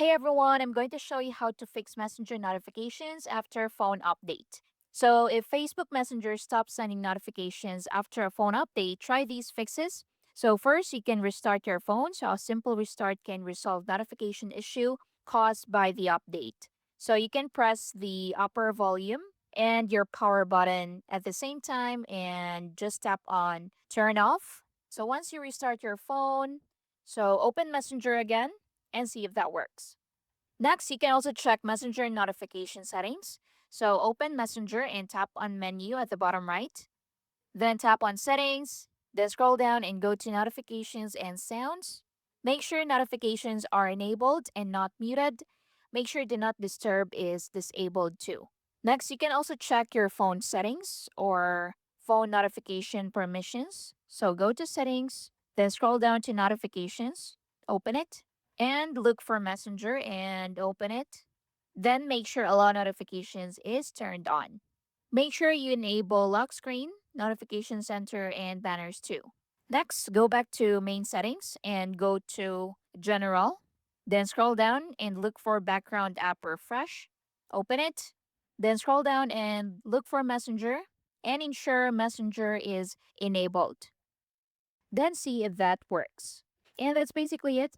Hey everyone, I'm going to show you how to fix Messenger notifications after phone update. So, if Facebook Messenger stops sending notifications after a phone update, try these fixes. So, first, you can restart your phone. So, a simple restart can resolve notification issue caused by the update. So, you can press the upper volume and your power button at the same time and just tap on turn off. So, once you restart your phone, open Messenger again and see if that works. Next, you can also check Messenger notification settings. So open Messenger and tap on menu at the bottom right. Then tap on settings. Then scroll down and go to notifications and sounds. Make sure notifications are enabled and not muted. Make sure do not disturb is disabled too. Next, you can also check your phone settings or phone notification permissions. So go to settings, then scroll down to notifications, open it, and look for Messenger and open it. Then make sure allow notifications is turned on. Make sure you enable lock screen, notification center, and banners too. Next, go back to main settings and go to general. Then scroll down and look for background app refresh. Open it. Then scroll down and look for Messenger and ensure Messenger is enabled. Then see if that works. And that's basically it.